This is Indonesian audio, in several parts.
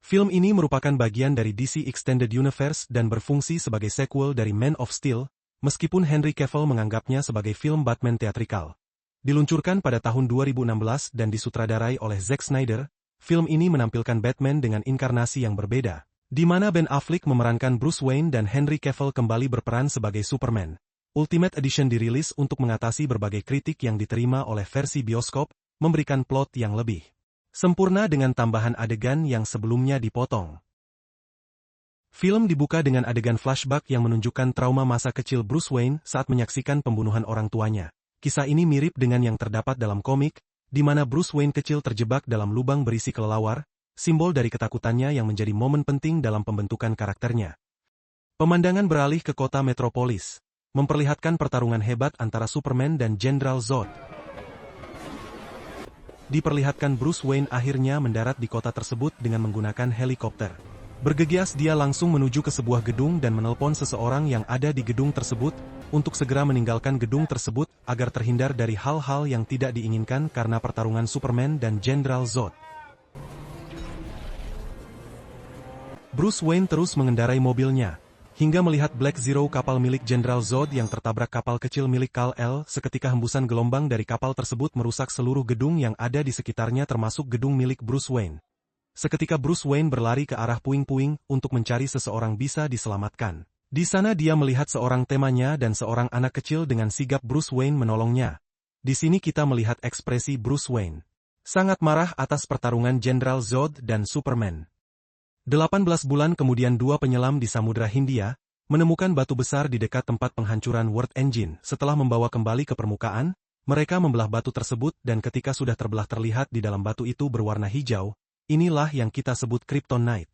Film ini merupakan bagian dari DC Extended Universe dan berfungsi sebagai sequel dari Man of Steel, meskipun Henry Cavill menganggapnya sebagai film Batman teatrikal. Diluncurkan pada tahun 2016 dan disutradarai oleh Zack Snyder, film ini menampilkan Batman dengan inkarnasi yang berbeda, di mana Ben Affleck memerankan Bruce Wayne dan Henry Cavill kembali berperan sebagai Superman. Ultimate Edition dirilis untuk mengatasi berbagai kritik yang diterima oleh versi bioskop, memberikan plot yang lebih sempurna dengan tambahan adegan yang sebelumnya dipotong. Film dibuka dengan adegan flashback yang menunjukkan trauma masa kecil Bruce Wayne saat menyaksikan pembunuhan orang tuanya. Kisah ini mirip dengan yang terdapat dalam komik, di mana Bruce Wayne kecil terjebak dalam lubang berisi kelelawar, simbol dari ketakutannya yang menjadi momen penting dalam pembentukan karakternya. Pemandangan beralih ke kota metropolis, memperlihatkan pertarungan hebat antara Superman dan Jenderal Zod. Diperlihatkan Bruce Wayne akhirnya mendarat di kota tersebut dengan menggunakan helikopter. Bergegas dia langsung menuju ke sebuah gedung dan menelpon seseorang yang ada di gedung tersebut, untuk segera meninggalkan gedung tersebut agar terhindar dari hal-hal yang tidak diinginkan karena pertarungan Superman dan Jenderal Zod. Bruce Wayne terus mengendarai mobilnya, hingga melihat Black Zero, kapal milik Jenderal Zod yang tertabrak kapal kecil milik Kal-El. Seketika hembusan gelombang dari kapal tersebut merusak seluruh gedung yang ada di sekitarnya termasuk gedung milik Bruce Wayne. Seketika Bruce Wayne berlari ke arah puing-puing untuk mencari seseorang bisa diselamatkan. Di sana dia melihat seorang temannya dan seorang anak kecil dengan sigap Bruce Wayne menolongnya. Di sini kita melihat ekspresi Bruce Wayne sangat marah atas pertarungan Jenderal Zod dan Superman. 18 bulan kemudian dua penyelam di Samudra Hindia menemukan batu besar di dekat tempat penghancuran World Engine. Setelah membawa kembali ke permukaan, mereka membelah batu tersebut dan ketika sudah terbelah terlihat di dalam batu itu berwarna hijau. Inilah yang kita sebut Kryptonite.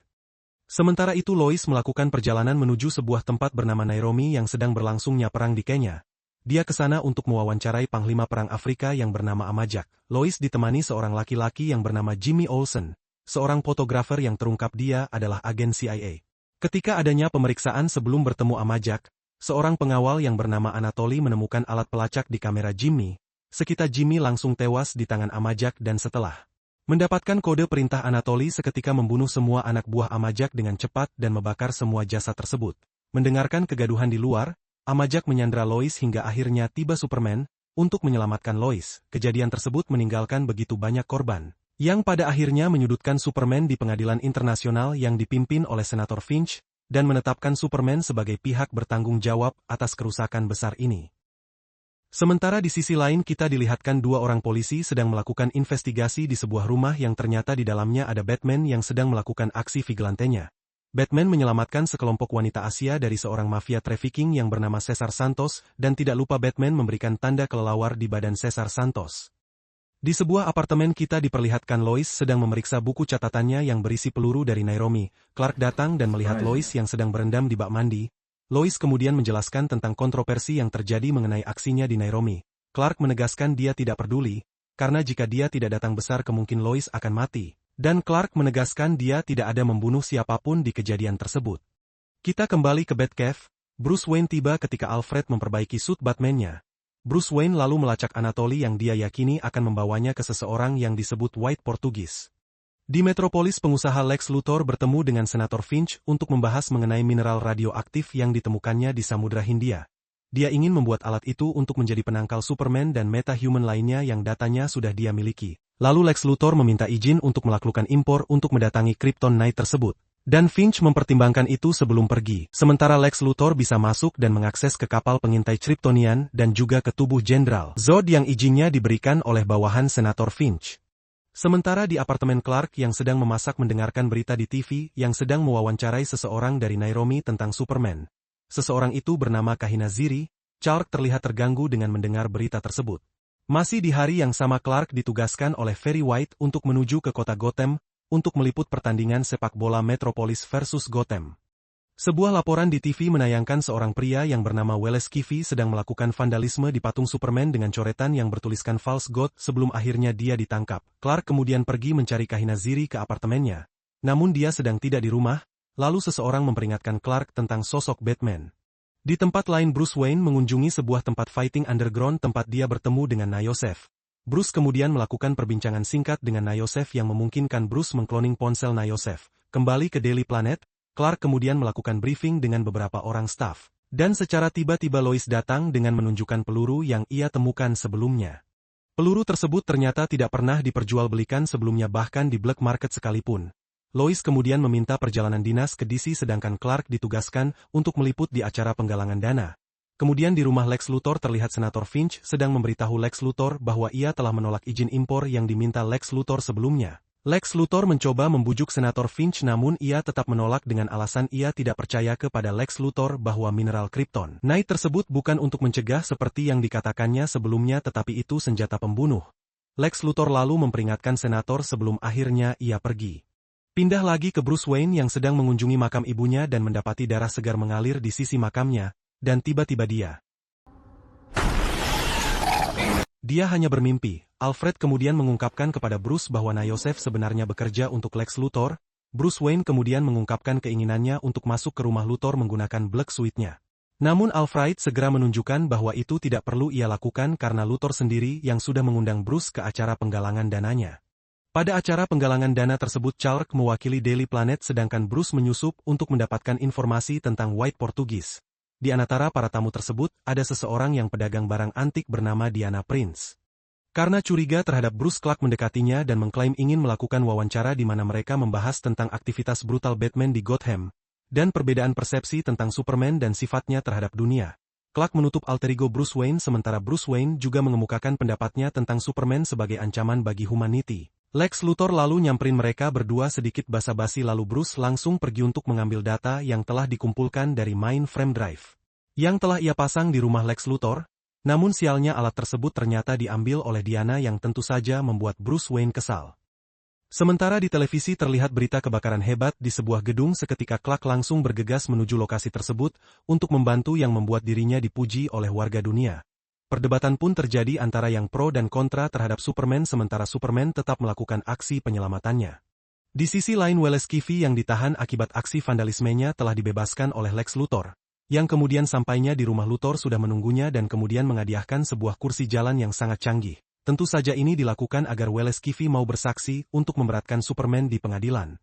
Sementara itu Lois melakukan perjalanan menuju sebuah tempat bernama Nairobi yang sedang berlangsungnya perang di Kenya. Dia ke sana untuk mewawancarai panglima perang Afrika yang bernama Amajak. Lois ditemani seorang laki-laki yang bernama Jimmy Olsen, seorang fotografer yang terungkap dia adalah agen CIA. Ketika adanya pemeriksaan sebelum bertemu Amajak, seorang pengawal yang bernama Anatoly menemukan alat pelacak di kamera Jimmy. Sekitar Jimmy langsung tewas di tangan Amajak dan setelah mendapatkan kode perintah Anatoly seketika membunuh semua anak buah Amajak dengan cepat dan membakar semua jasad tersebut. Mendengarkan kegaduhan di luar, Amajak menyandra Lois hingga akhirnya tiba Superman untuk menyelamatkan Lois. Kejadian tersebut meninggalkan begitu banyak korban, yang pada akhirnya menyudutkan Superman di pengadilan internasional yang dipimpin oleh Senator Finch, dan menetapkan Superman sebagai pihak bertanggung jawab atas kerusakan besar ini. Sementara di sisi lain kita dilihatkan dua orang polisi sedang melakukan investigasi di sebuah rumah yang ternyata di dalamnya ada Batman yang sedang melakukan aksi vigilantenya. Batman menyelamatkan sekelompok wanita Asia dari seorang mafia trafficking yang bernama Cesar Santos, dan tidak lupa Batman memberikan tanda kelelawar di badan Cesar Santos. Di sebuah apartemen kita diperlihatkan Lois sedang memeriksa buku catatannya yang berisi peluru dari Nairobi. Clark datang dan melihat Lois yang sedang berendam di bak mandi. Lois kemudian menjelaskan tentang kontroversi yang terjadi mengenai aksinya di Nairobi. Clark menegaskan dia tidak peduli, karena jika dia tidak datang besar kemungkinan Lois akan mati. Dan Clark menegaskan dia tidak ada membunuh siapapun di kejadian tersebut. Kita kembali ke Batcave. Bruce Wayne tiba ketika Alfred memperbaiki suit Batman-nya. Bruce Wayne lalu melacak Anatoly yang dia yakini akan membawanya ke seseorang yang disebut White Portugis. Di Metropolis pengusaha Lex Luthor bertemu dengan Senator Finch untuk membahas mengenai mineral radioaktif yang ditemukannya di Samudra Hindia. Dia ingin membuat alat itu untuk menjadi penangkal Superman dan meta-human lainnya yang datanya sudah dia miliki. Lalu Lex Luthor meminta izin untuk melakukan impor untuk mendatangi Kryptonite tersebut. Dan Finch mempertimbangkan itu sebelum pergi. Sementara Lex Luthor bisa masuk dan mengakses ke kapal pengintai Kryptonian dan juga ke tubuh Jenderal Zod yang izinnya diberikan oleh bawahan Senator Finch. Sementara di apartemen Clark yang sedang memasak mendengarkan berita di TV yang sedang mewawancarai seseorang dari Nairobi tentang Superman. Seseorang itu bernama Kahina Ziri. Clark terlihat terganggu dengan mendengar berita tersebut. Masih di hari yang sama Clark ditugaskan oleh Perry White untuk menuju ke kota Gotham, untuk meliput pertandingan sepak bola Metropolis versus Gotham. Sebuah laporan di TV menayangkan seorang pria yang bernama Welles Kivi sedang melakukan vandalisme di patung Superman dengan coretan yang bertuliskan False God sebelum akhirnya dia ditangkap. Clark kemudian pergi mencari Kahina Ziri ke apartemennya. Namun dia sedang tidak di rumah, lalu seseorang memperingatkan Clark tentang sosok Batman. Di tempat lain Bruce Wayne mengunjungi sebuah tempat fighting underground tempat dia bertemu dengan Nayosef. Bruce kemudian melakukan perbincangan singkat dengan Nayosef yang memungkinkan Bruce mengkloning ponsel Nayosef. Kembali ke Daily Planet, Clark kemudian melakukan briefing dengan beberapa orang staf. Dan secara tiba-tiba Lois datang dengan menunjukkan peluru yang ia temukan sebelumnya. Peluru tersebut ternyata tidak pernah diperjualbelikan sebelumnya bahkan di black market sekalipun. Lois kemudian meminta perjalanan dinas ke DC sedangkan Clark ditugaskan untuk meliput di acara penggalangan dana. Kemudian di rumah Lex Luthor terlihat Senator Finch sedang memberitahu Lex Luthor bahwa ia telah menolak izin impor yang diminta Lex Luthor sebelumnya. Lex Luthor mencoba membujuk Senator Finch namun ia tetap menolak dengan alasan ia tidak percaya kepada Lex Luthor bahwa mineral Krypton Knight tersebut bukan untuk mencegah seperti yang dikatakannya sebelumnya tetapi itu senjata pembunuh. Lex Luthor lalu memperingatkan Senator sebelum akhirnya ia pergi. Pindah lagi ke Bruce Wayne yang sedang mengunjungi makam ibunya dan mendapati darah segar mengalir di sisi makamnya, dan tiba-tiba dia hanya bermimpi. Alfred kemudian mengungkapkan kepada Bruce bahwa Yosef sebenarnya bekerja untuk Lex Luthor. Bruce Wayne kemudian mengungkapkan keinginannya untuk masuk ke rumah Luthor menggunakan Black Suite-nya. Namun Alfred segera menunjukkan bahwa itu tidak perlu ia lakukan karena Luthor sendiri yang sudah mengundang Bruce ke acara penggalangan dananya. Pada acara penggalangan dana tersebut Clark mewakili Daily Planet sedangkan Bruce menyusup untuk mendapatkan informasi tentang White Portugis. Di antara para tamu tersebut, ada seseorang yang pedagang barang antik bernama Diana Prince. Karena curiga terhadap Bruce, Clark mendekatinya dan mengklaim ingin melakukan wawancara di mana mereka membahas tentang aktivitas brutal Batman di Gotham, dan perbedaan persepsi tentang Superman dan sifatnya terhadap dunia. Clark menutup alter ego Bruce Wayne sementara Bruce Wayne juga mengemukakan pendapatnya tentang Superman sebagai ancaman bagi humanity. Lex Luthor lalu nyamperin mereka berdua sedikit basa-basi lalu Bruce langsung pergi untuk mengambil data yang telah dikumpulkan dari mainframe drive yang telah ia pasang di rumah Lex Luthor, namun sialnya alat tersebut ternyata diambil oleh Diana yang tentu saja membuat Bruce Wayne kesal. Sementara di televisi terlihat berita kebakaran hebat di sebuah gedung seketika Clark langsung bergegas menuju lokasi tersebut untuk membantu yang membuat dirinya dipuji oleh warga dunia. Perdebatan pun terjadi antara yang pro dan kontra terhadap Superman sementara Superman tetap melakukan aksi penyelamatannya. Di sisi lain Wallace Kivi yang ditahan akibat aksi vandalismenya telah dibebaskan oleh Lex Luthor, yang kemudian sampainya di rumah Luthor sudah menunggunya dan kemudian menghadiahkan sebuah kursi jalan yang sangat canggih. Tentu saja ini dilakukan agar Wallace Kivi mau bersaksi untuk memberatkan Superman di pengadilan.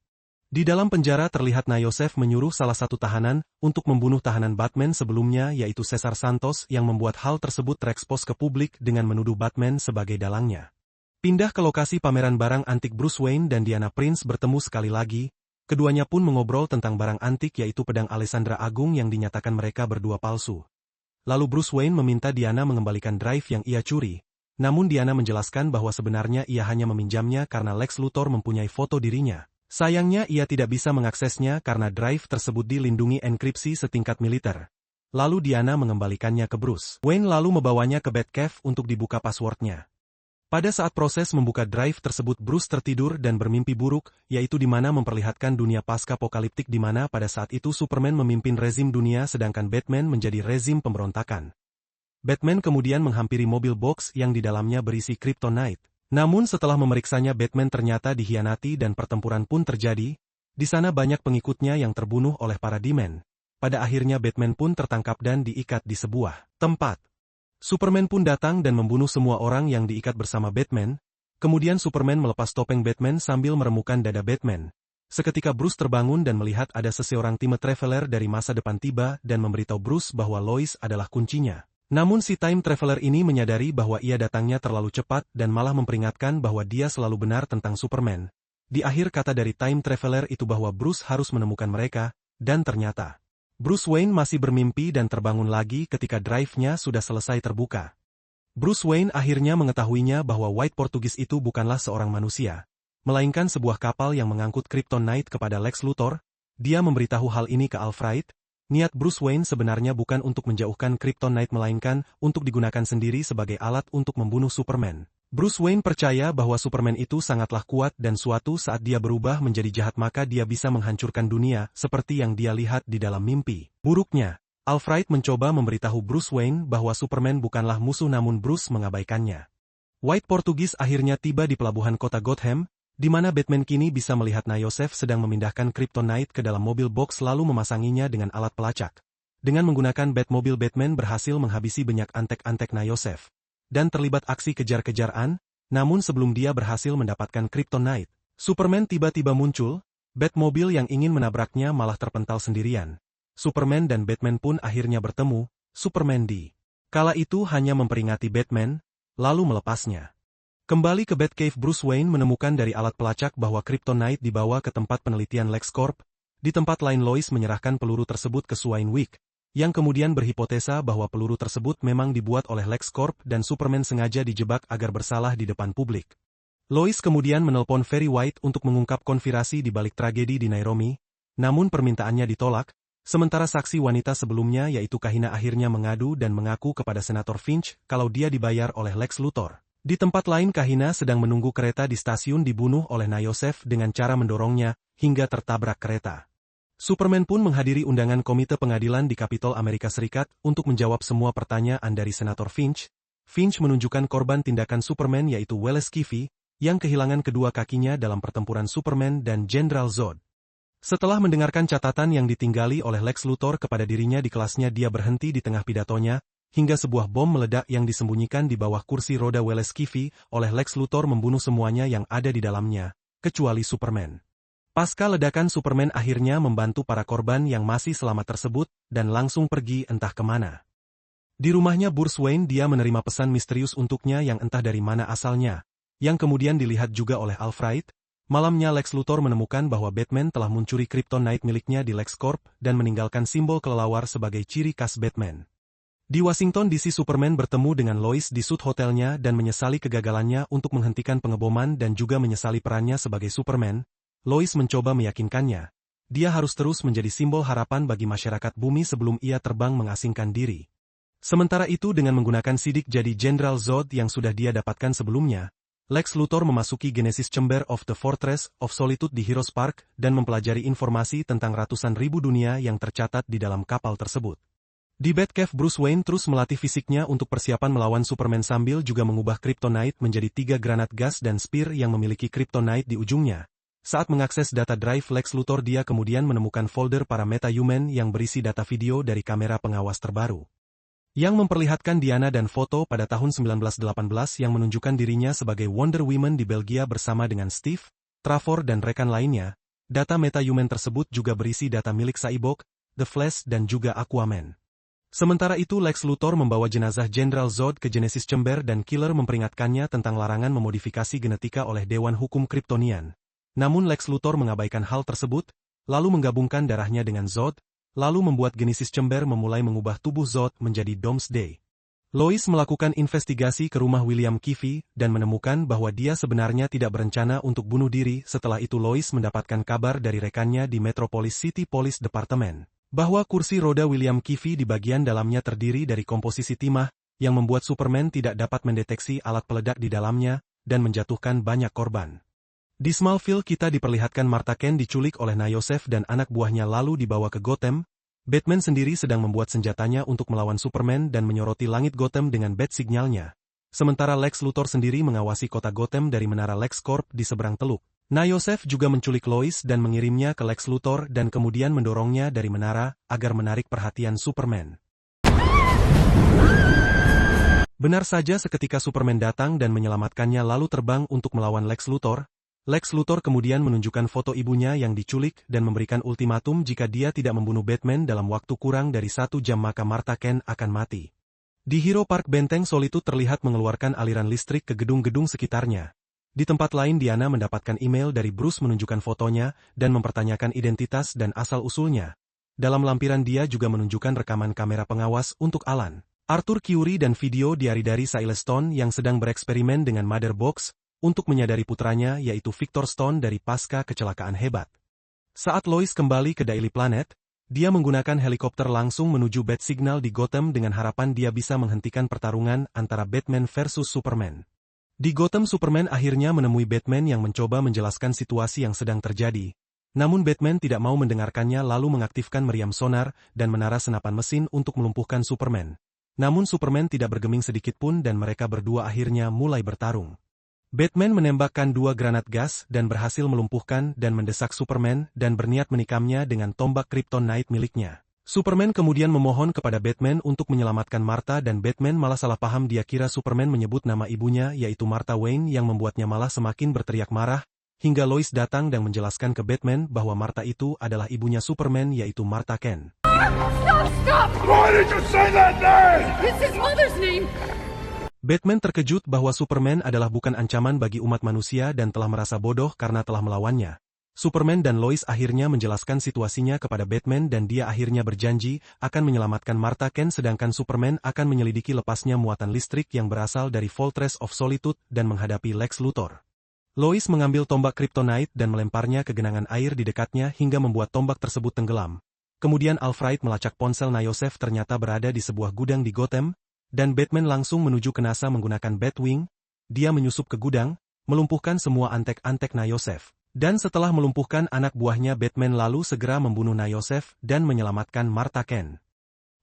Di dalam penjara terlihat Yosef menyuruh salah satu tahanan untuk membunuh tahanan Batman sebelumnya yaitu Cesar Santos yang membuat hal tersebut terekspos ke publik dengan menuduh Batman sebagai dalangnya. Pindah ke lokasi pameran barang antik Bruce Wayne dan Diana Prince bertemu sekali lagi, keduanya pun mengobrol tentang barang antik yaitu pedang Alessandra Agung yang dinyatakan mereka berdua palsu. Lalu Bruce Wayne meminta Diana mengembalikan drive yang ia curi, namun Diana menjelaskan bahwa sebenarnya ia hanya meminjamnya karena Lex Luthor mempunyai foto dirinya. Sayangnya ia tidak bisa mengaksesnya karena drive tersebut dilindungi enkripsi setingkat militer. Lalu Diana mengembalikannya ke Bruce Wayne lalu membawanya ke Batcave untuk dibuka passwordnya. Pada saat proses membuka drive tersebut Bruce tertidur dan bermimpi buruk, yaitu di mana memperlihatkan dunia pasca-apokaliptik di mana pada saat itu Superman memimpin rezim dunia sedangkan Batman menjadi rezim pemberontakan. Batman kemudian menghampiri mobil box yang di dalamnya berisi Kryptonite. Namun setelah memeriksanya Batman ternyata dihianati dan pertempuran pun terjadi, di sana banyak pengikutnya yang terbunuh oleh para Demon. Pada akhirnya Batman pun tertangkap dan diikat di sebuah tempat. Superman pun datang dan membunuh semua orang yang diikat bersama Batman, kemudian Superman melepas topeng Batman sambil meremukan dada Batman. Seketika Bruce terbangun dan melihat ada seseorang time traveler dari masa depan tiba dan memberitahu Bruce bahwa Lois adalah kuncinya. Namun si time traveler ini menyadari bahwa ia datangnya terlalu cepat dan malah memperingatkan bahwa dia selalu benar tentang Superman. Di akhir kata dari time traveler itu bahwa Bruce harus menemukan mereka, dan ternyata Bruce Wayne masih bermimpi dan terbangun lagi ketika drive-nya sudah selesai terbuka. Bruce Wayne akhirnya mengetahuinya bahwa White Portugis itu bukanlah seorang manusia, melainkan sebuah kapal yang mengangkut Kryptonite kepada Lex Luthor. Dia memberitahu hal ini ke Alfred. Niat Bruce Wayne sebenarnya bukan untuk menjauhkan Kryptonite melainkan untuk digunakan sendiri sebagai alat untuk membunuh Superman. Bruce Wayne percaya bahwa Superman itu sangatlah kuat dan suatu saat dia berubah menjadi jahat maka dia bisa menghancurkan dunia seperti yang dia lihat di dalam mimpi buruknya. Alfred mencoba memberitahu Bruce Wayne bahwa Superman bukanlah musuh namun Bruce mengabaikannya. White Portugis akhirnya tiba di pelabuhan kota Gotham, di mana Batman kini bisa melihat Yosef sedang memindahkan Kryptonite ke dalam mobil box lalu memasanginya dengan alat pelacak. Dengan menggunakan Batmobile Batman berhasil menghabisi banyak antek-antek Yosef dan terlibat aksi kejar-kejaran, namun sebelum dia berhasil mendapatkan Kryptonite, Superman tiba-tiba muncul, Batmobile yang ingin menabraknya malah terpental sendirian. Superman dan Batman pun akhirnya bertemu. Superman di kala itu hanya memperingati Batman, lalu melepasnya. Kembali ke Batcave, Bruce Wayne menemukan dari alat pelacak bahwa Kryptonite dibawa ke tempat penelitian LexCorp. Di tempat lain Lois menyerahkan peluru tersebut ke Swain Wick, yang kemudian berhipotesa bahwa peluru tersebut memang dibuat oleh LexCorp dan Superman sengaja dijebak agar bersalah di depan publik. Lois kemudian menelpon Perry White untuk mengungkap konspirasi di balik tragedi di Nairobi, namun permintaannya ditolak, sementara saksi wanita sebelumnya yaitu Kahina akhirnya mengadu dan mengaku kepada Senator Finch kalau dia dibayar oleh Lex Luthor. Di tempat lain Kahina sedang menunggu kereta di stasiun dibunuh oleh Yosef dengan cara mendorongnya hingga tertabrak kereta. Superman pun menghadiri undangan Komite Pengadilan di Kapitol Amerika Serikat untuk menjawab semua pertanyaan dari Senator Finch. Finch menunjukkan korban tindakan Superman yaitu Wallace Kiffy, yang kehilangan kedua kakinya dalam pertempuran Superman dan Jenderal Zod. Setelah mendengarkan catatan yang ditinggali oleh Lex Luthor kepada dirinya di kelasnya, dia berhenti di tengah pidatonya, hingga sebuah bom meledak yang disembunyikan di bawah kursi roda Wallace Kiffy oleh Lex Luthor membunuh semuanya yang ada di dalamnya, kecuali Superman. Pasca ledakan Superman akhirnya membantu para korban yang masih selamat tersebut, dan langsung pergi entah kemana. Di rumahnya Bruce Wayne dia menerima pesan misterius untuknya yang entah dari mana asalnya, yang kemudian dilihat juga oleh Alfred. Malamnya Lex Luthor menemukan bahwa Batman telah mencuri Kryptonite miliknya di LexCorp dan meninggalkan simbol kelelawar sebagai ciri khas Batman. Di Washington DC Superman bertemu dengan Lois di suite hotelnya dan menyesali kegagalannya untuk menghentikan pengeboman dan juga menyesali perannya sebagai Superman. Lois mencoba meyakinkannya, dia harus terus menjadi simbol harapan bagi masyarakat bumi sebelum ia terbang mengasingkan diri. Sementara itu dengan menggunakan sidik jadi Jenderal Zod yang sudah dia dapatkan sebelumnya, Lex Luthor memasuki Genesis Chamber of the Fortress of Solitude di Heroes Park dan mempelajari informasi tentang ratusan ribu dunia yang tercatat di dalam kapal tersebut. Di Batcave Bruce Wayne terus melatih fisiknya untuk persiapan melawan Superman sambil juga mengubah Kryptonite menjadi 3 granat gas dan spear yang memiliki Kryptonite di ujungnya. Saat mengakses data drive Lex Luthor dia kemudian menemukan folder para meta-human yang berisi data video dari kamera pengawas terbaru, yang memperlihatkan Diana dan foto pada tahun 1918 yang menunjukkan dirinya sebagai Wonder Woman di Belgia bersama dengan Steve, Trevor dan rekan lainnya. Data meta-human tersebut juga berisi data milik Cyborg, The Flash dan juga Aquaman. Sementara itu Lex Luthor membawa jenazah Jenderal Zod ke Genesis Chamber dan Killer memperingatkannya tentang larangan memodifikasi genetika oleh Dewan Hukum Kryptonian. Namun Lex Luthor mengabaikan hal tersebut, lalu menggabungkan darahnya dengan Zod, lalu membuat Genesis Chamber memulai mengubah tubuh Zod menjadi Doomsday. Lois melakukan investigasi ke rumah William Kiffy dan menemukan bahwa dia sebenarnya tidak berencana untuk bunuh diri. Setelah itu Lois mendapatkan kabar dari rekannya di Metropolis City Police Department, bahwa kursi roda William Kiffy di bagian dalamnya terdiri dari komposisi timah, yang membuat Superman tidak dapat mendeteksi alat peledak di dalamnya, dan menjatuhkan banyak korban. Di Smallville kita diperlihatkan Martha Kent diculik oleh Yosef dan anak buahnya lalu dibawa ke Gotham. Batman sendiri sedang membuat senjatanya untuk melawan Superman dan menyoroti langit Gotham dengan bat signalnya. Sementara Lex Luthor sendiri mengawasi kota Gotham dari menara LexCorp di seberang teluk. Yosef juga menculik Lois dan mengirimnya ke Lex Luthor dan kemudian mendorongnya dari menara agar menarik perhatian Superman. Benar saja seketika Superman datang dan menyelamatkannya lalu terbang untuk melawan Lex Luthor. Lex Luthor kemudian menunjukkan foto ibunya yang diculik dan memberikan ultimatum jika dia tidak membunuh Batman dalam waktu kurang dari 1 jam maka Martha Kent akan mati. Di Hero Park benteng Solitude terlihat mengeluarkan aliran listrik ke gedung-gedung sekitarnya. Di tempat lain Diana mendapatkan email dari Bruce menunjukkan fotonya dan mempertanyakan identitas dan asal-usulnya. Dalam lampiran dia juga menunjukkan rekaman kamera pengawas untuk Alan, Arthur Curry dan video diari dari Silas Stone yang sedang bereksperimen dengan Mother Box untuk menyadari putranya yaitu Victor Stone dari pasca kecelakaan hebat. Saat Lois kembali ke Daily Planet, dia menggunakan helikopter langsung menuju Bat Signal di Gotham dengan harapan dia bisa menghentikan pertarungan antara Batman versus Superman. Di Gotham Superman akhirnya menemui Batman yang mencoba menjelaskan situasi yang sedang terjadi. Namun Batman tidak mau mendengarkannya lalu mengaktifkan meriam sonar dan menara senapan mesin untuk melumpuhkan Superman. Namun Superman tidak bergeming sedikitpun dan mereka berdua akhirnya mulai bertarung. Batman menembakkan 2 granat gas dan berhasil melumpuhkan dan mendesak Superman dan berniat menikamnya dengan tombak Kryptonite miliknya. Superman kemudian memohon kepada Batman untuk menyelamatkan Martha dan Batman malah salah paham dia kira Superman menyebut nama ibunya yaitu Martha Wayne yang membuatnya malah semakin berteriak marah. hingga Lois datang dan menjelaskan ke Batman bahwa Martha itu adalah ibunya Superman yaitu Martha Kent. Stop! Why did you say that name? It's his mother's name! Batman terkejut bahwa Superman adalah bukan ancaman bagi umat manusia dan telah merasa bodoh karena telah melawannya. Superman dan Lois akhirnya menjelaskan situasinya kepada Batman dan dia akhirnya berjanji akan menyelamatkan Martha Kent sedangkan Superman akan menyelidiki lepasnya muatan listrik yang berasal dari Fortress of Solitude dan menghadapi Lex Luthor. Lois mengambil tombak Kryptonite dan melemparnya ke genangan air di dekatnya hingga membuat tombak tersebut tenggelam. Kemudian Alfred melacak ponsel Yosef ternyata berada di sebuah gudang di Gotham, dan Batman langsung menuju ke NASA menggunakan Batwing. Dia menyusup ke gudang, melumpuhkan semua antek-antek Yosef. Dan setelah melumpuhkan anak buahnya Batman lalu segera membunuh Yosef dan menyelamatkan Martha Kent.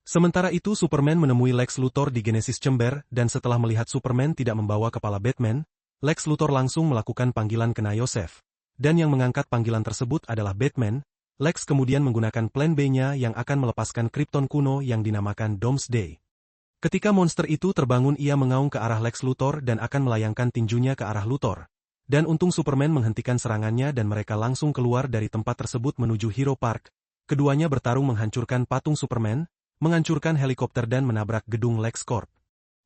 Sementara itu Superman menemui Lex Luthor di Genesis Chamber dan setelah melihat Superman tidak membawa kepala Batman, Lex Luthor langsung melakukan panggilan ke Yosef. Dan yang mengangkat panggilan tersebut adalah Batman. Lex kemudian menggunakan plan B-nya yang akan melepaskan Krypton kuno yang dinamakan Doomsday. Ketika monster itu terbangun ia mengaung ke arah Lex Luthor dan akan melayangkan tinjunya ke arah Luthor. Dan untung Superman menghentikan serangannya dan mereka langsung keluar dari tempat tersebut menuju Hero Park. Keduanya bertarung menghancurkan patung Superman, menghancurkan helikopter dan menabrak gedung LexCorp.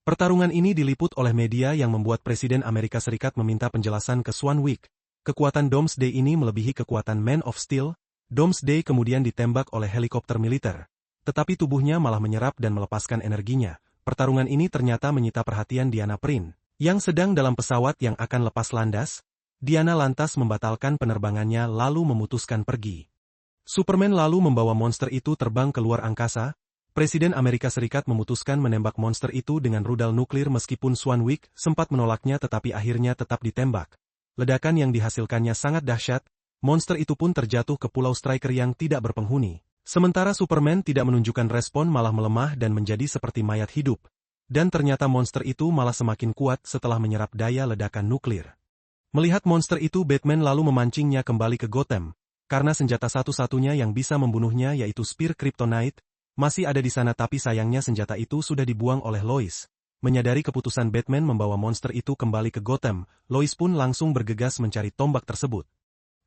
Pertarungan ini diliput oleh media yang membuat Presiden Amerika Serikat meminta penjelasan ke Swanwick. Kekuatan Doomsday ini melebihi kekuatan Man of Steel. Doomsday kemudian ditembak oleh helikopter militer. Tetapi tubuhnya malah menyerap dan melepaskan energinya. Pertarungan ini ternyata menyita perhatian Diana Prince, yang sedang dalam pesawat yang akan lepas landas. Diana lantas membatalkan penerbangannya lalu memutuskan pergi. Superman lalu membawa monster itu terbang keluar angkasa. Presiden Amerika Serikat memutuskan menembak monster itu dengan rudal nuklir meskipun Swanwick sempat menolaknya tetapi akhirnya tetap ditembak. Ledakan yang dihasilkannya sangat dahsyat, monster itu pun terjatuh ke Pulau Stryker yang tidak berpenghuni. Sementara Superman tidak menunjukkan respon malah melemah dan menjadi seperti mayat hidup. Dan ternyata monster itu malah semakin kuat setelah menyerap daya ledakan nuklir. Melihat monster itu Batman lalu memancingnya kembali ke Gotham. Karena senjata satu-satunya yang bisa membunuhnya yaitu Spear Kryptonite, masih ada di sana tapi sayangnya senjata itu sudah dibuang oleh Lois. Menyadari keputusan Batman membawa monster itu kembali ke Gotham, Lois pun langsung bergegas mencari tombak tersebut.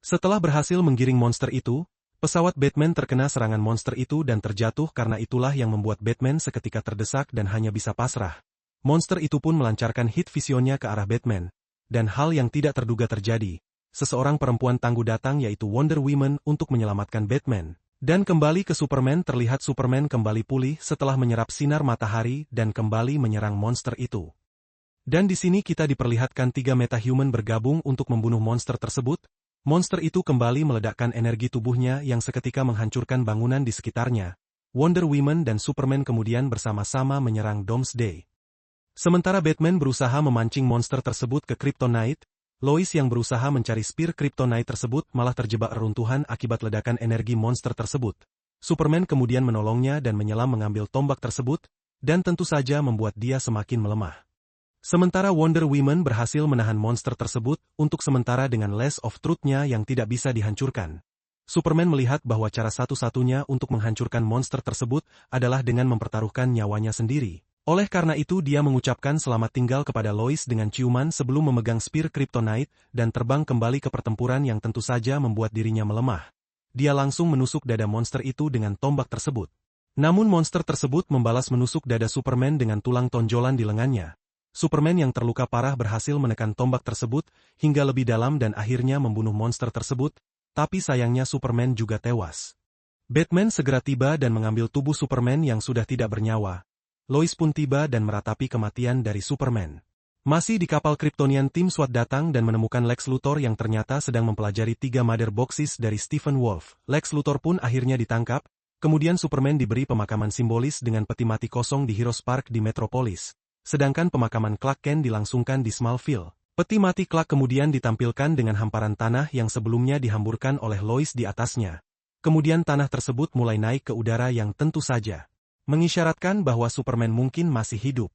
Setelah berhasil menggiring monster itu, pesawat Batman terkena serangan monster itu dan terjatuh karena itulah yang membuat Batman seketika terdesak dan hanya bisa pasrah. Monster itu pun melancarkan hit visionnya ke arah Batman. Dan hal yang tidak terduga terjadi. Seseorang perempuan tangguh datang yaitu Wonder Woman untuk menyelamatkan Batman. Dan kembali ke Superman terlihat Superman kembali pulih setelah menyerap sinar matahari dan kembali menyerang monster itu. Dan di sini kita diperlihatkan 3 metahuman bergabung untuk membunuh monster tersebut. Monster itu kembali meledakkan energi tubuhnya yang seketika menghancurkan bangunan di sekitarnya. Wonder Woman dan Superman kemudian bersama-sama menyerang Doomsday. Sementara Batman berusaha memancing monster tersebut ke Kryptonite, Lois yang berusaha mencari Spear Kryptonite tersebut malah terjebak reruntuhan akibat ledakan energi monster tersebut. Superman kemudian menolongnya dan menyelam mengambil tombak tersebut, dan tentu saja membuat dia semakin melemah. Sementara Wonder Woman berhasil menahan monster tersebut untuk sementara dengan Lash of Truth-nya yang tidak bisa dihancurkan. Superman melihat bahwa cara satu-satunya untuk menghancurkan monster tersebut adalah dengan mempertaruhkan nyawanya sendiri. Oleh karena itu dia mengucapkan selamat tinggal kepada Lois dengan ciuman sebelum memegang Spear Kryptonite dan terbang kembali ke pertempuran yang tentu saja membuat dirinya melemah. Dia langsung menusuk dada monster itu dengan tombak tersebut. Namun monster tersebut membalas menusuk dada Superman dengan tulang tonjolan di lengannya. Superman yang terluka parah berhasil menekan tombak tersebut hingga lebih dalam dan akhirnya membunuh monster tersebut, tapi sayangnya Superman juga tewas. Batman segera tiba dan mengambil tubuh Superman yang sudah tidak bernyawa. Lois pun tiba dan meratapi kematian dari Superman. Masih di kapal Kryptonian tim SWAT datang dan menemukan Lex Luthor yang ternyata sedang mempelajari 3 mother boxes dari Stephen Wolf. Lex Luthor pun akhirnya ditangkap, kemudian Superman diberi pemakaman simbolis dengan peti mati kosong di Heroes Park di Metropolis. Sedangkan pemakaman Clark Kent dilangsungkan di Smallville. Peti mati Clark kemudian ditampilkan dengan hamparan tanah yang sebelumnya dihamburkan oleh Lois di atasnya. Kemudian tanah tersebut mulai naik ke udara yang tentu saja mengisyaratkan bahwa Superman mungkin masih hidup.